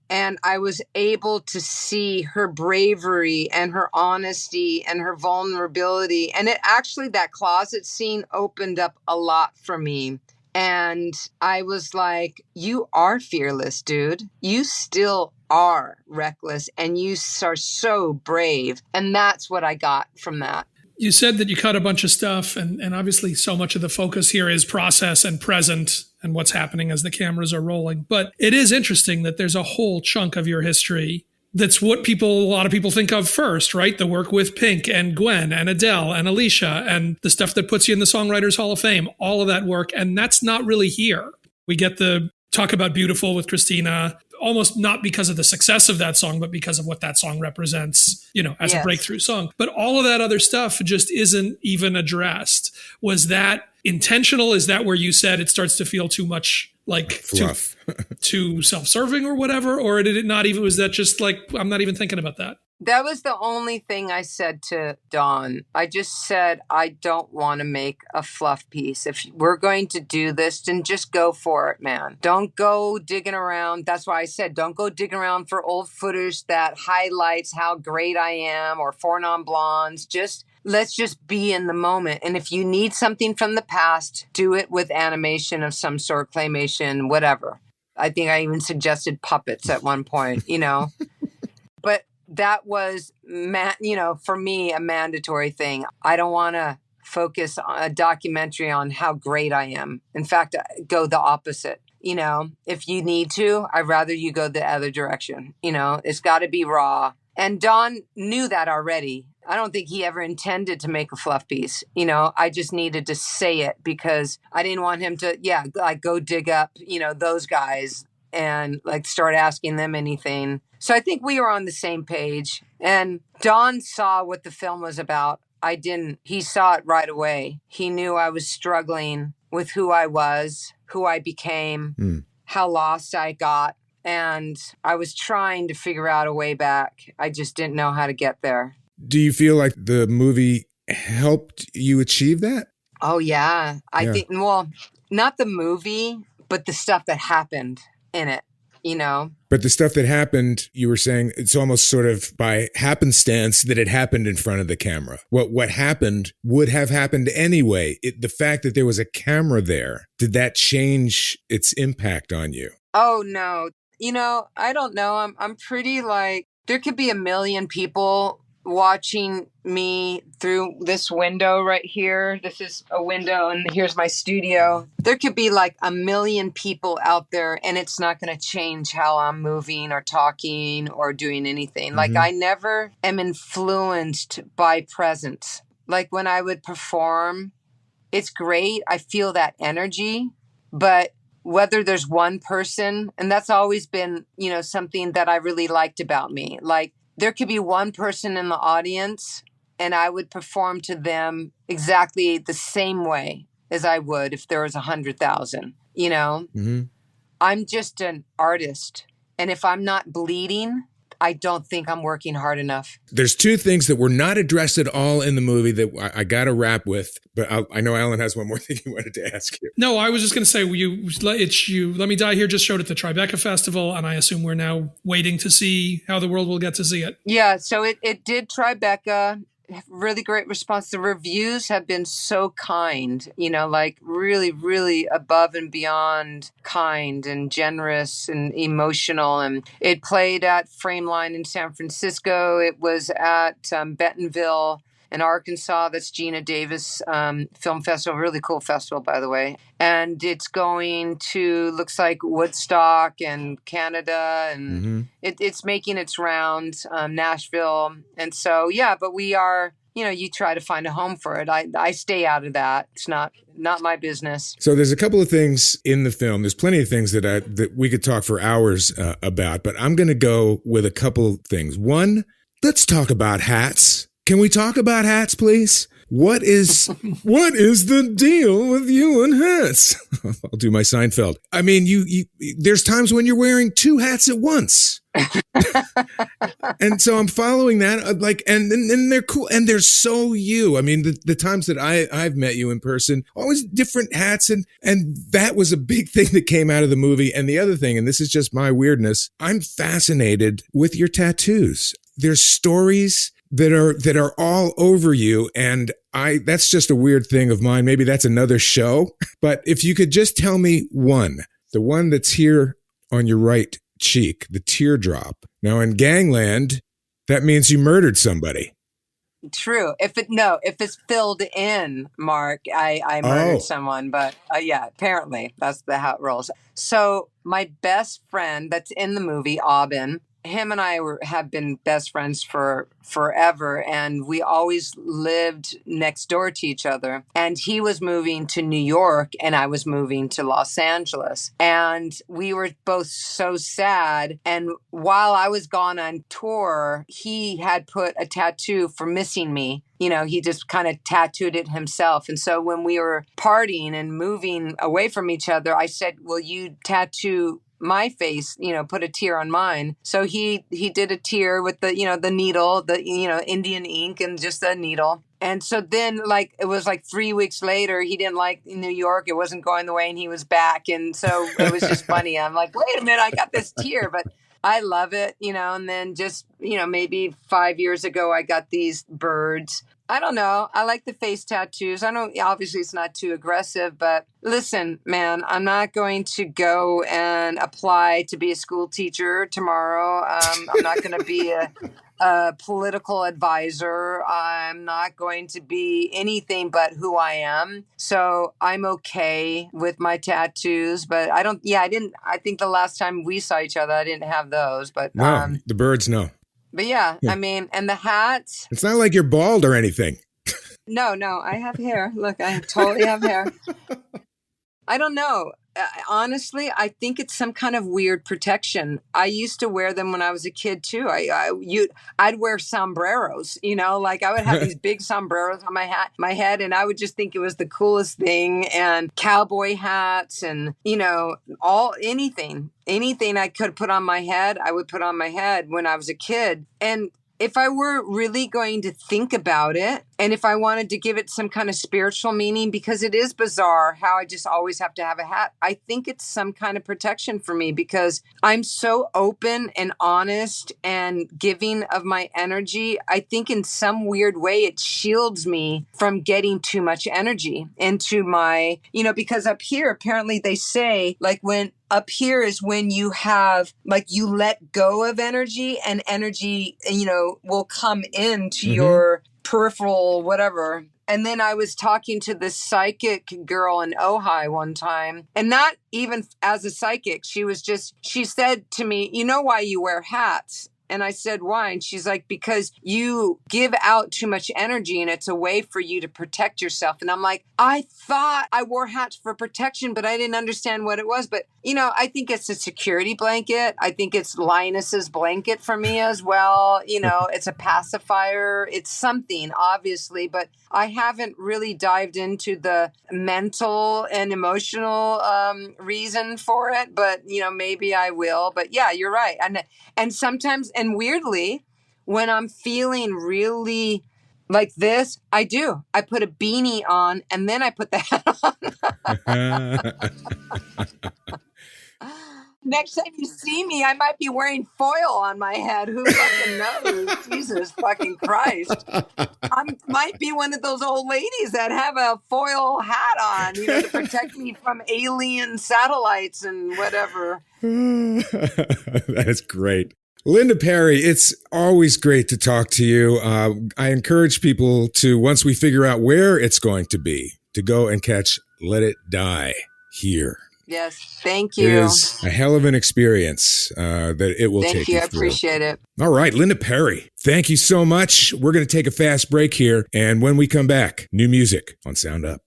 and I was able to see her bravery and her honesty and her vulnerability. And it actually, that closet scene opened up a lot for me. And I was like, you are fearless, dude. You still are reckless and you are so brave. And that's what I got from that. You said that you cut a bunch of stuff, and obviously so much of the focus here is process and present and what's happening as the cameras are rolling. But it is interesting that there's a whole chunk of your history That's what a lot of people think of first, right? The work with Pink and Gwen and Adele and Alicia and the stuff that puts you in the Songwriters Hall of Fame, all of that work. And that's not really here. We get the talk about Beautiful with Christina, almost not because of the success of that song, but because of what that song represents, as a breakthrough song. But all of that other stuff just isn't even addressed. Was that intentional? Is that where you said it starts to feel too much like fluff, too self-serving or whatever? Or did it not even, was that just like, I'm not even thinking about that? That was the only thing I said to Dawn. I just said, I don't want to make a fluff piece. If we're going to do this, then just go for it, man. Don't go digging around. That's why I said, don't go digging around for old footage that highlights how great I am or Four Non Blondes. Let's just be in the moment. And if you need something from the past, do it with animation of some sort, claymation, whatever. I think I even suggested puppets at one point, But that was, for me, a mandatory thing. I don't want to focus on a documentary on how great I am. In fact, go the opposite. If you need to, I'd rather you go the other direction. It's got to be raw. And Don knew that already. I don't think he ever intended to make a fluff piece. I just needed to say it because I didn't want him to, go dig up, those guys and start asking them anything. So I think we were on the same page. And Don saw what the film was about. I didn't. He saw it right away. He knew I was struggling with who I was, who I became, how lost I got. And I was trying to figure out a way back. I just didn't know how to get there. Do you feel like the movie helped you achieve that? Oh, yeah. I think, not the movie, but the stuff that happened in it, But the stuff that happened, you were saying it's almost sort of by happenstance that it happened in front of the camera. What happened would have happened anyway. The fact that there was a camera there, did that change its impact on you? Oh, no. I don't know. I'm pretty there could be a million people watching me through this window right here. This is a window and here's my studio. There could be a million people out there and it's not going to change how I'm moving or talking or doing anything. I never am influenced by presence. When I would perform, it's great. I feel that energy, but whether there's one person, and that's always been, something that I really liked about me. There could be one person in the audience and I would perform to them exactly the same way as I would if there was 100,000, I'm just an artist. And if I'm not bleeding, I don't think I'm working hard enough. There's two things that were not addressed at all in the movie that I got to wrap with, but I know Alan has one more thing he wanted to ask you. No, I was just going to say, Let Me Die Here just showed at the Tribeca Festival, and I assume we're now waiting to see how the world will get to see it. Yeah, so it did Tribeca. Really great response. The reviews have been so kind, really, really above and beyond kind and generous and emotional. And it played at Frameline in San Francisco. It was at Bentonville in Arkansas. That's Gina Davis Film Festival. Really cool festival, by the way. And it's going to, looks like Woodstock and Canada. And it's making its rounds, Nashville. And so, but we are, you try to find a home for it. I stay out of that. It's not my business. So there's a couple of things in the film. There's plenty of things that we could talk for hours about, but I'm going to go with a couple things. One, let's talk about hats. Can we talk about hats, please? What is the deal with you and hats? I'll do my Seinfeld. I mean, you there's times when you're wearing two hats at once. And so I'm following that, and they're cool, and they're so you. I mean, the times that I've met you in person, always different hats, and that was a big thing that came out of the movie. And the other thing, and this is just my weirdness, I'm fascinated with your tattoos. There's stories that are all over you, and that's just a weird thing of mine. Maybe that's another show. But if you could just tell me the one that's here on your right cheek, the teardrop. Now in Gangland, that means you murdered somebody. True. If it's filled in, Mark, I murdered someone, but apparently that's how it rolls. So my best friend that's in the movie, Aubin, him and I have been best friends for forever, and we always lived next door to each other. And he was moving to New York, and I was moving to Los Angeles. And we were both so sad. And while I was gone on tour, he had put a tattoo for missing me. You know, he just kind of tattooed it himself. And so when we were partying and moving away from each other, I said, will you tattoo my face, you know, put a tear on mine. So he did a tear with the, you know, the needle, the, you know, Indian ink and just a needle. And so then like, it was like 3 weeks later, he didn't like New York. It wasn't going the way and he was back. And so it was just funny. I'm like, wait a minute, I got this tear, but I love it, you know, and then just, you know, maybe 5 years ago, I got these birds. I don't know. I like the face tattoos. I don't, obviously it's not too aggressive, but listen, man, I'm not going to go and apply to be a school teacher tomorrow. I'm not going to be a political advisor. I'm not going to be anything but who I am. So I'm okay with my tattoos, but I think the last time we saw each other, I didn't have those, but no, the birds, no. But yeah, I mean, and the hats. It's not like you're bald or anything. No, I have hair. Look, I totally have hair. I don't know. Honestly, I think it's some kind of weird protection. I used to wear them when I was a kid too. I'd wear sombreros, you know, like I would have these big sombreros on my head, and I would just think it was the coolest thing. And cowboy hats, and you know, anything I could put on my head, I would put on my head when I was a kid. And if I were really going to think about it, and if I wanted to give it some kind of spiritual meaning, because it is bizarre how I just always have to have a hat, I think it's some kind of protection for me because I'm so open and honest and giving of my energy. I think in some weird way, it shields me from getting too much energy into my, you know, because up here, apparently they say like up here is when you have, like, you let go of energy and energy, you know, will come into your peripheral, whatever. And then I was talking to this psychic girl in Ojai one time, and not even as a psychic. She said to me, you know why you wear hats? And I said, why? And she's like, because you give out too much energy and it's a way for you to protect yourself. And I'm like, I thought I wore hats for protection, but I didn't understand what it was. But, you know, I think it's a security blanket. I think it's Linus's blanket for me as well. You know, it's a pacifier. It's something, obviously, but I haven't really dived into the mental and emotional reason for it. But, you know, maybe I will. But yeah, you're right. And sometimes, and weirdly, when I'm feeling really like this, I put a beanie on and then I put the hat on. Next time you see me, I might be wearing foil on my head. Who fucking knows? Jesus fucking Christ. I might be one of those old ladies that have a foil hat on, you know, to protect me from alien satellites and whatever. That is great. Linda Perry, it's always great to talk to you. I encourage people to, once we figure out where it's going to be, to go and catch Let It Die here. Yes, thank you. It is a hell of an experience that it will take you through. Thank you, I appreciate it. All right, Linda Perry, thank you so much. We're going to take a fast break here, and when we come back, new music on Sound Up.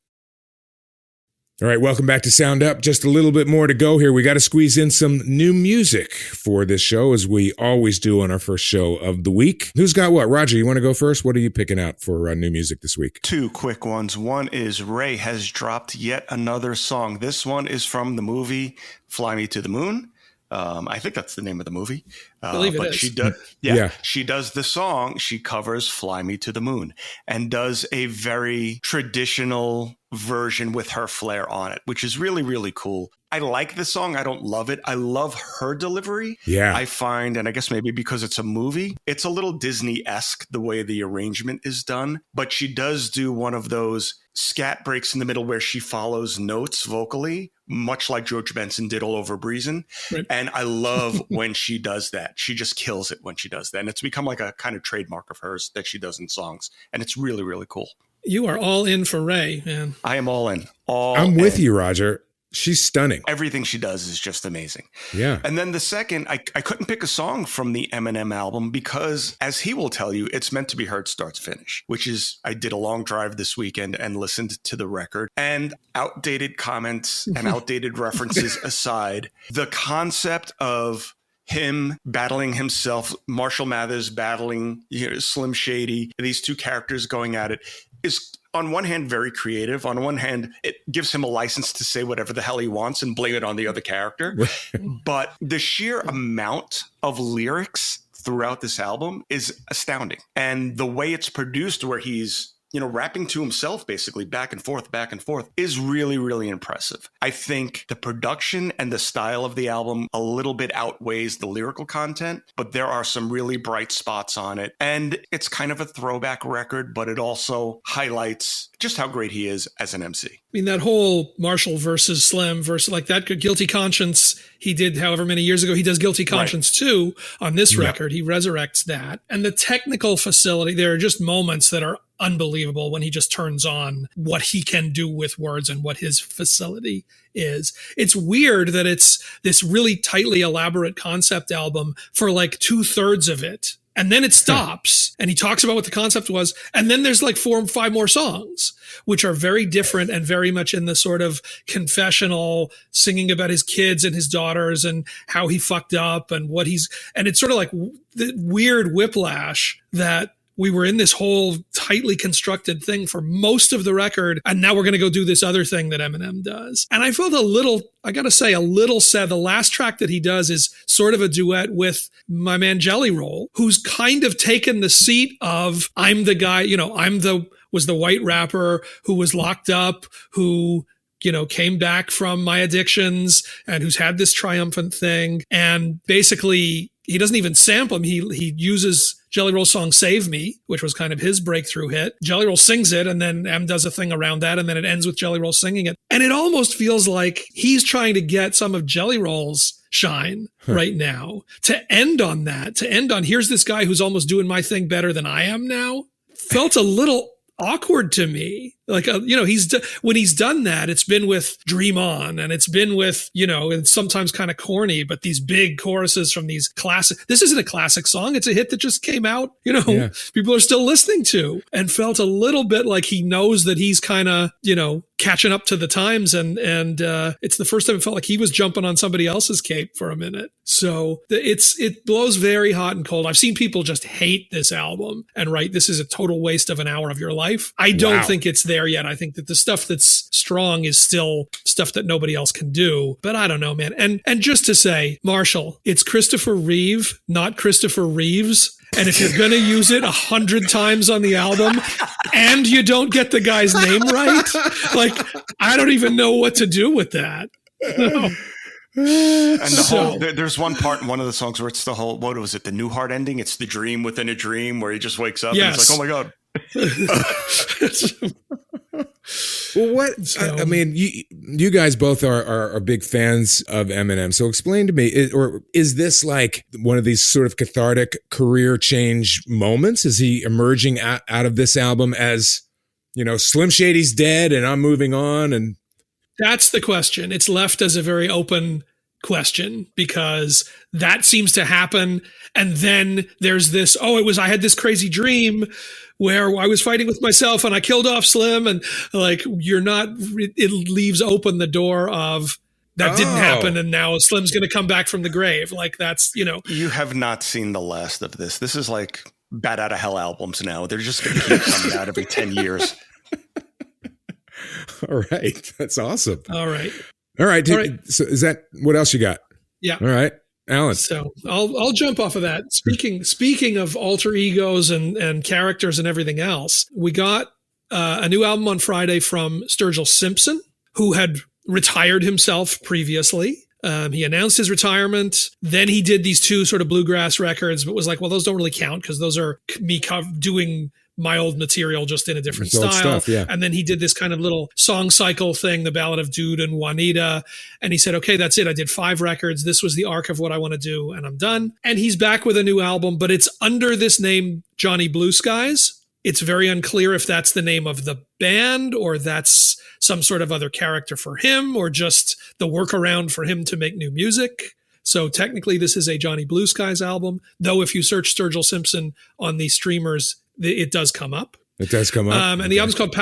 All right, welcome back to Sound Up. Just a little bit more to go here. We got to squeeze in some new music for this show, as we always do on our first show of the week. Who's got what? Roger, you want to go first? What are you picking out for new music this week? Two quick ones. One is Raye has dropped yet another song. This one is from the movie Fly Me to the Moon. I think that's the name of the movie. I believe it is. She does the song. She covers Fly Me to the Moon and does a very traditional version with her flair on it, which is really, really cool. I like the song. I don't love it. I love her delivery. Yeah. I find, and I guess maybe because it's a movie, it's a little Disney-esque the way the arrangement is done. But she does do one of those scat breaks in the middle where she follows notes vocally, much like George Benson did all over Breezin'. Right. And I love when she does that. She just kills it when she does that. And it's become like a kind of trademark of hers that she does in songs. And it's really, really cool. You are all in for Raye, man. I am all in. I'm with you, Roger. She's stunning. Everything she does is just amazing. Yeah. And then the second, I couldn't pick a song from the Eminem album because, as he will tell you, it's meant to be heard start to finish, which is, I did a long drive this weekend and listened to the record, and outdated comments and outdated references aside, the concept of him battling himself, Marshall Mathers battling Slim Shady, these two characters going at it is, on one hand, very creative. On one hand, it gives him a license to say whatever the hell he wants and blame it on the other character. But the sheer amount of lyrics throughout this album is astounding. And the way it's produced, where he's rapping to himself, basically back and forth, is really, really impressive. I think the production and the style of the album a little bit outweighs the lyrical content, but there are some really bright spots on it. And it's kind of a throwback record, but it also highlights just how great he is as an MC. I mean, that whole Marshall versus Slim versus like that Guilty Conscience he did however many years ago, he does Guilty Conscience too on this record. He resurrects that. And the technical facility, there are just moments that are unbelievable when he just turns on what he can do with words and what his facility is. It's weird that it's this really tightly elaborate concept album for like 2/3 of it. And then it stops and he talks about what the concept was. And then there's like 4 or 5 more songs, which are very different and very much in the sort of confessional, singing about his kids and his daughters and how he fucked up and and it's sort of like the weird whiplash that we were in this whole tightly constructed thing for most of the record, and now we're going to go do this other thing that Eminem does. And I felt a little sad. The last track that he does is sort of a duet with my man Jelly Roll, who's kind of taken the seat of, I'm the guy, was the white rapper who was locked up, who came back from my addictions and who's had this triumphant thing. And basically, he doesn't even sample him. He uses Jelly Roll's song Save Me, which was kind of his breakthrough hit. Jelly Roll sings it, and then M does a thing around that, and then it ends with Jelly Roll singing it. And it almost feels like he's trying to get some of Jelly Roll's shine right now to end on here's this guy who's almost doing my thing better than I am now. Felt a little awkward to me. Like, when he's done that, it's been with Dream On, and it's been with, and sometimes kind of corny, but these big choruses from these classic, this isn't a classic song. It's a hit that just came out, people are still listening to, and felt a little bit like he knows that he's kind of, catching up to the times. And it's the first time it felt like he was jumping on somebody else's cape for a minute. So it blows very hot and cold. I've seen people just hate this album and write, this is a total waste of an hour of your life. I don't think it's there yet. I think that the stuff that's strong is still stuff that nobody else can do. But I don't know, man. And just to say, Marshall, it's Christopher Reeve, not Christopher Reeves. And if you're going to use it 100 times on the album and you don't get the guy's name right, like, I don't even know what to do with that. And there's one part in one of the songs where it's the whole, what was it? The New Heart ending. It's the dream within a dream where he just wakes up and it's like, oh my God. Well, I mean, you guys both are big fans of Eminem. So explain to me, is this like one of these sort of cathartic career change moments? Is he emerging out of this album as, Slim Shady's dead and I'm moving on? And that's the question. It's left as a very open question because that seems to happen. And then there's this, I had this crazy dream where I was fighting with myself and I killed off Slim, and like, it leaves open the door of that didn't happen. And now Slim's going to come back from the grave. Like, that's, You have not seen the last of this. This is like Bat Out of Hell albums now. They're just going to keep coming out every 10 years. All right. That's awesome. All right. So is that, what else you got? Yeah. All right. Alan. So I'll jump off of that. Speaking of alter egos and characters and everything else, we got a new album on Friday from Sturgill Simpson, who had retired himself previously. He announced his retirement. Then he did these 2 sort of bluegrass records, but was like, well, those don't really count because those are me doing my old material just in a different style. Stuff, yeah. And then he did this kind of little song cycle thing, The Ballad of Dude and Juanita. And he said, okay, that's it. I did 5 records. This was the arc of what I want to do, and I'm done. And he's back with a new album, but it's under this name, Johnny Blue Skies. It's very unclear if that's the name of the band or that's some sort of other character for him or just the workaround for him to make new music. So technically this is a Johnny Blue Skies album, though if you search Sturgill Simpson on the streamers, it does come up. It does come up. And the album's called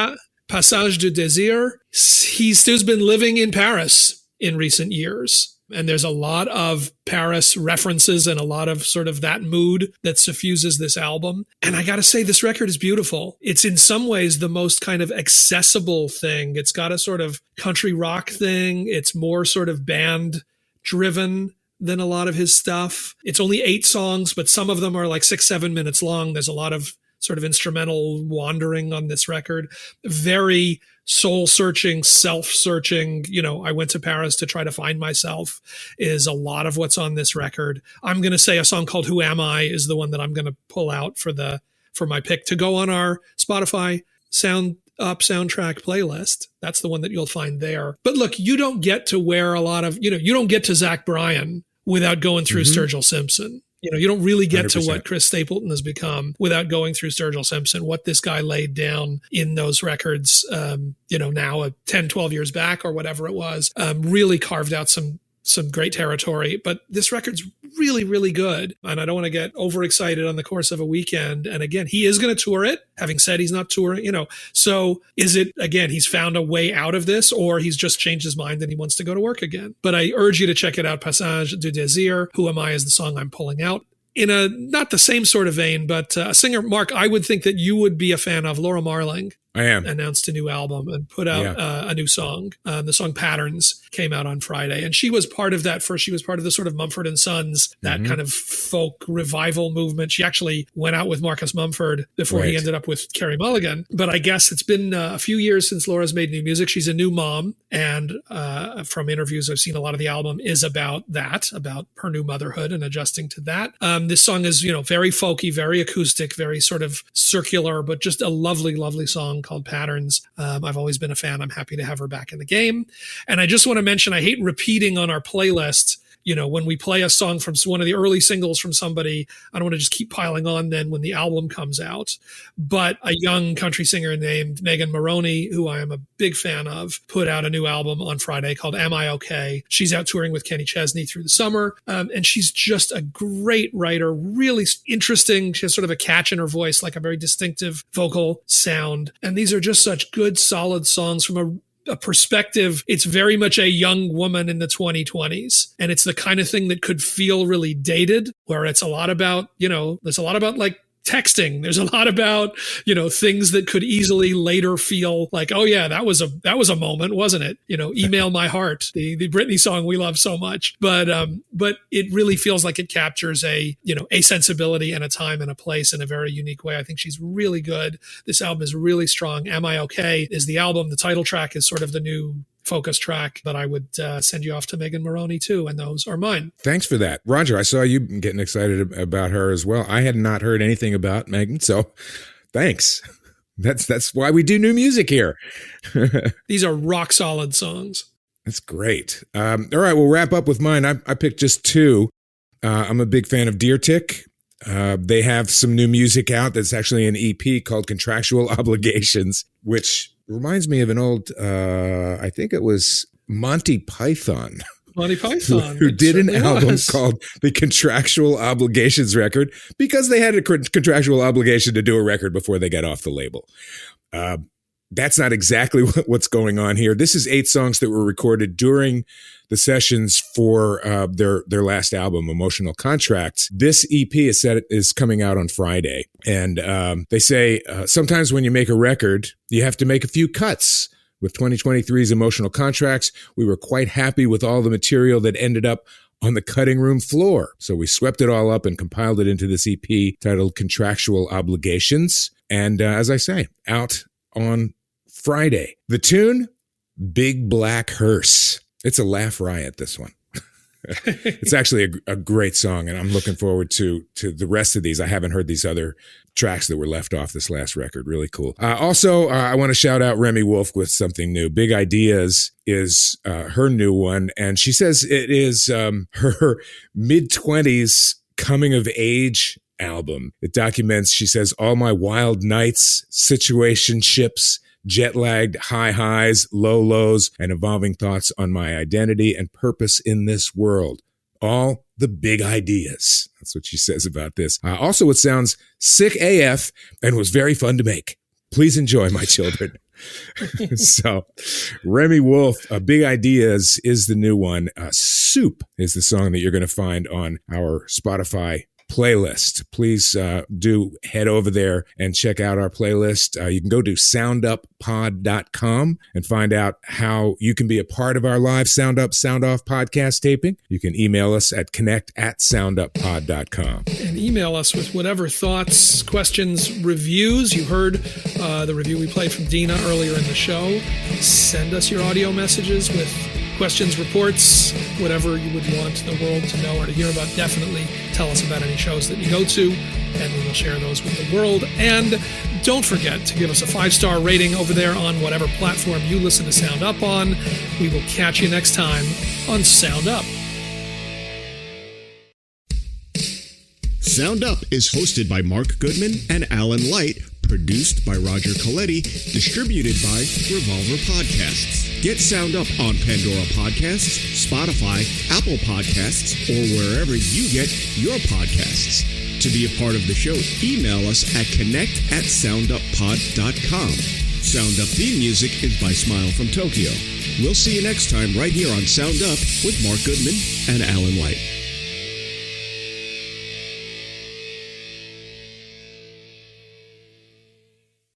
Passage du Désir. He's still been living in Paris in recent years. And there's a lot of Paris references and a lot of sort of that mood that suffuses this album. And I got to say, this record is beautiful. It's in some ways the most kind of accessible thing. It's got a sort of country rock thing. It's more sort of band driven than a lot of his stuff. It's only 8 songs, but some of them are like 6-7 minutes long. There's a lot of sort of instrumental wandering on this record. Very soul-searching, self-searching, I went to Paris to try to find myself is a lot of what's on this record. I'm going to say a song called Who Am I is the one that I'm going to pull out for my pick to go on our Spotify soundtrack playlist. That's the one that you'll find there. But look, you don't get to wear a lot of, you don't get to Zach Bryan without going through Sturgill Simpson. You don't really get 100%. To what Chris Stapleton has become without going through Sturgill Simpson, what this guy laid down in those records, now 10, 12 years back or whatever it was, really carved out some great territory. But this record's really, really good. And I don't want to get overexcited on the course of a weekend. And again, he is going to tour it, having said he's not touring, So is it, again, he's found a way out of this or he's just changed his mind and he wants to go to work again. But I urge you to check it out. Passage du Désir. Who Am I is the song I'm pulling out. In a, not the same sort of vein, but a singer, Mark, I would think that you would be a fan of. Laura Marling. I am. Announced a new album and put out a new song. The song Patterns came out on Friday. And she was part of that first. She was part of the sort of Mumford & Sons, that kind of folk revival movement. She actually went out with Marcus Mumford before he ended up with Carey Mulligan. But I guess it's been a few years since Laura's made new music. She's a new mom. And from interviews I've seen, a lot of the album is about that, about her new motherhood and adjusting to that. This song is, very folky, very acoustic, very sort of circular, but just a lovely, lovely song called Patterns. I've always been a fan. I'm happy to have her back in the game. And I just want to mention, I hate repeating on our playlist, when we play a song from one of the early singles from somebody, I don't want to just keep piling on then when the album comes out. But a young country singer named Megan Moroney, who I am a big fan of, put out a new album on Friday called Am I Okay? She's out touring with Kenny Chesney through the summer. And she's just a great writer, really interesting. She has sort of a catch in her voice, like a very distinctive vocal sound. And these are just such good, solid songs from a perspective. It's very much a young woman in the 2020s. And it's the kind of thing that could feel really dated, where it's a lot about, there's a lot about like texting. There's a lot about, things that could easily later feel like, oh yeah, that was a moment, wasn't it? Email My Heart, the Britney song we love so much. But it really feels like it captures a sensibility and a time and a place in a very unique way. I think she's really good. This album is really strong. Am I Okay is the album. The title track is sort of the new focus track, but I would send you off to Megan Moroney too, and those are mine. Thanks for that. Roger, I saw you getting excited about her as well. I had not heard anything about Megan, so thanks. That's why we do new music here. These are rock solid songs. That's great. All right, we'll wrap up with mine. I picked just 2. I'm a big fan of Deer Tick. They have some new music out that's actually an EP called Contractual Obligations, which reminds me of an old, I think it was Monty Python. Monty Python. who did an album called The Contractual Obligations Record because they had a contractual obligation to do a record before they got off the label. That's not exactly what's going on here. This is 8 songs that were recorded during the sessions for their last album, Emotional Contracts. This EP is coming out on Friday. And they say sometimes when you make a record, you have to make a few cuts. With 2023's Emotional Contracts, we were quite happy with all the material that ended up on the cutting room floor. So we swept it all up and compiled it into this EP titled Contractual Obligations. And as I say, out on Friday. The tune, Big Black Hearse. It's a laugh riot, this one. It's actually a great song, and I'm looking forward to the rest of these. I haven't heard these other tracks that were left off this last record. Really cool. Also, I want to shout out Remi Wolf with something new. Big Ideas is her new one, and she says it is her mid-20s coming-of-age album. It documents, she says, all my wild nights, situationships, jet-lagged high highs, low lows, and evolving thoughts on my identity and purpose in this world. All the big ideas. That's what she says about this. Also, it sounds sick AF and was very fun to make. Please enjoy, my children. So, Remi Wolf, Big Ideas is the new one. Soup is the song that you're going to find on our Spotify playlist. Please do head over there and check out our playlist. You can go to sounduppod.com and find out how you can be a part of our live Sound Up, Sound Off podcast taping. You can email us at connect@sounduppod.com. And email us with whatever thoughts, questions, reviews. You heard the review we played from Dina earlier in the show. Send us your audio messages with questions, reports, whatever you would want the world to know or to hear about. Definitely tell us about any shows that you go to, and we will share those with the world. And don't forget to give us a 5-star rating over there on whatever platform you listen to Sound Up on. We will catch you next time on Sound Up. Sound Up is hosted by Mark Goodman and Alan Light, produced by Roger Coletti, distributed by Revolver Podcasts. Get Sound Up on Pandora Podcasts, Spotify, Apple Podcasts, or wherever you get your podcasts. To be a part of the show, email us at connect@sounduppod.com. Sound Up theme music is by Smile from Tokyo. We'll see you next time right here on Sound Up with Mark Goodman and Alan Light.